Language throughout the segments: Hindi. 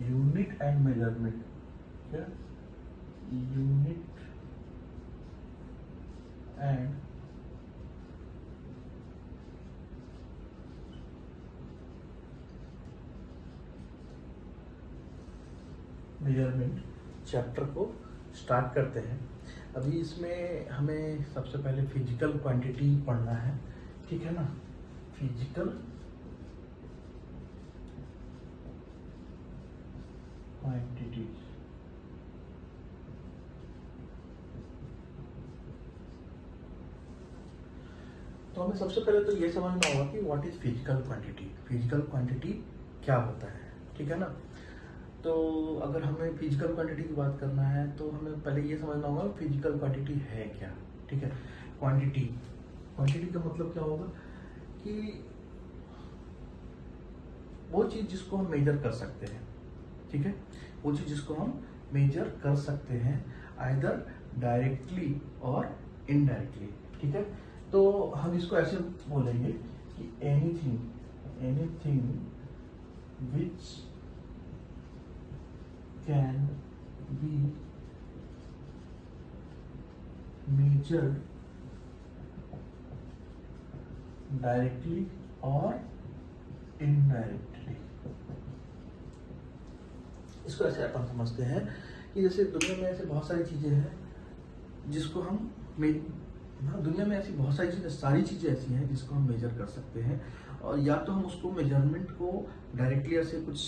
यूनिट एंड मेजरमेंट, क्या यूनिट एंड मेजरमेंट चैप्टर को स्टार्ट करते हैं। अभी इसमें हमें सबसे पहले फिजिकल क्वांटिटी पढ़ना है, ठीक है ना। फिजिकल क्वांटिटी, तो हमें सबसे पहले तो ये समझना होगा कि what is physical quantity. Physical quantity क्या होता है, ठीक है ना। तो अगर हमें फिजिकल क्वांटिटी की बात करना है तो हमें पहले ये समझना होगा फिजिकल क्वांटिटी है क्या, ठीक है। क्वांटिटी का मतलब क्या होगा कि वो चीज जिसको हम मेजर कर सकते हैं, ठीक है। वो चीज जिसको हम मेजर कर सकते हैं आइदर डायरेक्टली और इनडायरेक्टली, ठीक है। तो हम इसको ऐसे बोलेंगे कि anything which can be measured directly or indirectly। इसको ऐसे अपन समझते हैं कि जैसे दुनिया में ऐसे बहुत सारी चीजें हैं जिसको हम दुनिया में ऐसी बहुत सारी चीजें ऐसी हैं जिसको हम मेजर कर सकते हैं, और या तो हम उसको मेजरमेंट को डायरेक्टली ऐसे कुछ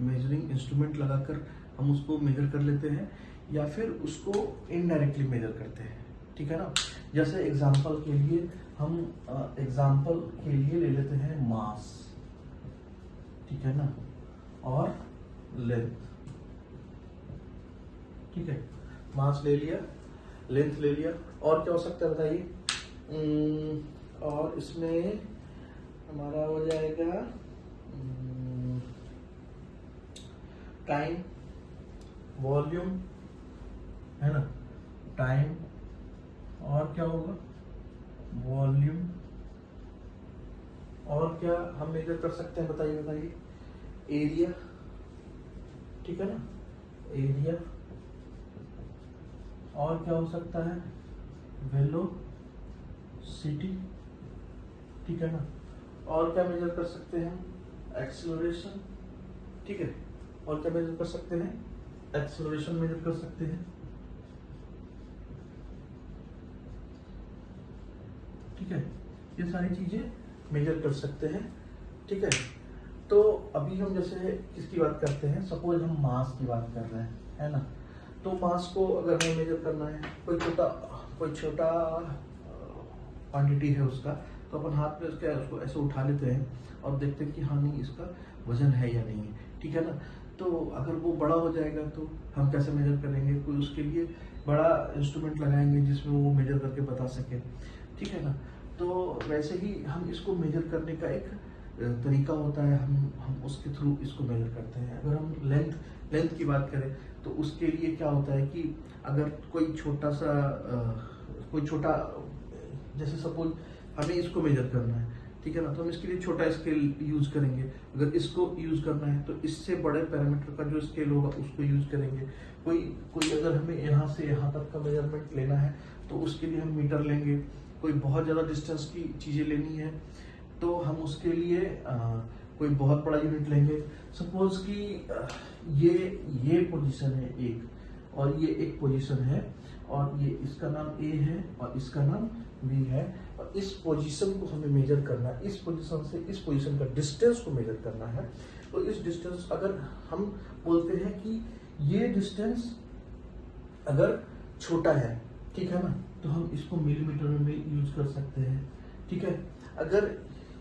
मेजरिंग इंस्ट्रूमेंट लगाकर हम उसको मेजर कर लेते हैं, या फिर उसको इनडायरेक्टली मेजर करते हैं, ठीक है ना। जैसे एग्जांपल के लिए हम ले लेते हैं मास, ठीक है ना, और लेंथ, ठीक है। मास ले लिया, लेंथ ले लिया, और क्या हो सकता है बताइए। और इसमें हमारा हो जाएगा टाइम, वॉल्यूम, है ना, टाइम, और क्या होगा वॉल्यूम, और क्या हम मेजर कर सकते हैं बताइए। एरिया, ठीक है ना, एरिया, और क्या हो सकता है वेलोसिटी, ठीक है ना। और क्या मेजर कर सकते हैं एक्सेलरेशन, ठीक है। और क्या मेजर कर सकते हैं एक्सेलरेशन मेजर कर सकते हैं, ठीक है। ये सारी चीजें मेजर कर सकते हैं, ठीक है। तो अभी हम जैसे किसकी बात करते हैं, सपोज हम मास की बात कर रहे हैं, है ना। तो मास को अगर हमें मेजर करना है, कोई छोटा क्वांटिटी है उसका, तो अपन हाथ में उसको ऐसे उठा लेते हैं और देखते हैं कि हाँ नहीं इसका वजन है या नहीं है, ठीक है ना। तो अगर वो बड़ा हो जाएगा तो हम कैसे मेजर करेंगे, कोई उसके लिए बड़ा इंस्ट्रूमेंट लगाएंगे जिसमें वो मेजर करके बता सके, ठीक है ना। तो वैसे ही हम इसको मेजर करने का एक तरीका होता है, हम उसके थ्रू इसको मेजर करते हैं। अगर हम लेंथ की बात करें तो उसके लिए क्या होता है कि अगर कोई छोटा जैसे सपोज हमें इसको मेजर करना है, ठीक है ना, तो हम इसके लिए छोटा स्केल यूज करेंगे। अगर इसको यूज करना है तो इससे बड़े पैरामीटर का जो स्केल होगा उसको यूज करेंगे। कोई अगर हमें यहाँ से यहाँ तक का मेजरमेंट लेना है तो उसके लिए हम मीटर लेंगे। कोई बहुत ज़्यादा डिस्टेंस की चीज़ें लेनी है तो हम उसके लिए कोई बहुत बड़ा यूनिट लेंगे। सपोज कि ये पोजीशन है एक, और ये एक पोजीशन है, और ये इसका नाम A है और इसका नाम B है, और इस पोजीशन को हमें मेजर करना है। इस पोजीशन से इस पोजीशन का डिस्टेंस को मेजर करना है। तो इस डिस्टेंस अगर हम बोलते हैं कि ये डिस्टेंस अगर छोटा है, ठीक है ना, तो हम इसको मिलीमीटर में यूज कर सकते हैं, ठीक है। अगर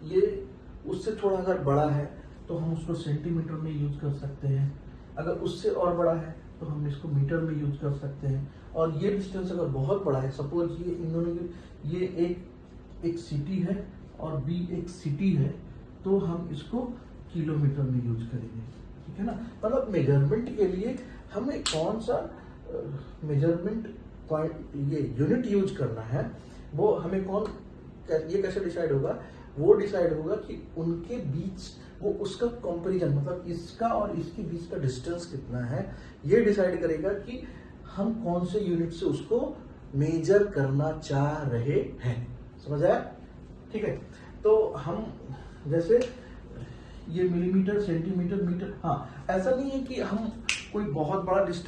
ये उससे थोड़ा अगर बड़ा है तो हम उसको सेंटीमीटर में यूज कर सकते हैं। अगर उससे और बड़ा है तो हम इसको मीटर में यूज कर सकते हैं। और ये डिस्टेंस अगर बहुत बड़ा है, सपोज ये इन दोनों ये एक सिटी है और बी एक सिटी है, तो हम इसको किलोमीटर में यूज करेंगे, ठीक है ना। मतलब मेजरमेंट के लिए हमें कौन सा मेजरमेंट ये यूनिट यूज करना है, वो हमें ये कैसे डिसाइड होगा, वो डिसाइड होगा कि उनके बीच वो उसका कंपैरिजन, मतलब इसका और इसके बीच का डिस्टेंस कितना है, ये डिसाइड करेगा कि हम कौन से यूनिट से उसको मेजर करना चाह रहे हैं। समझ आया? ठीक है, तो हम जैसे ये मिलीमीटर, सेंटीमीटर, मीटर, हाँ, ऐसा नहीं है कि हम कोई बहुत बड़ा डिस्टेंस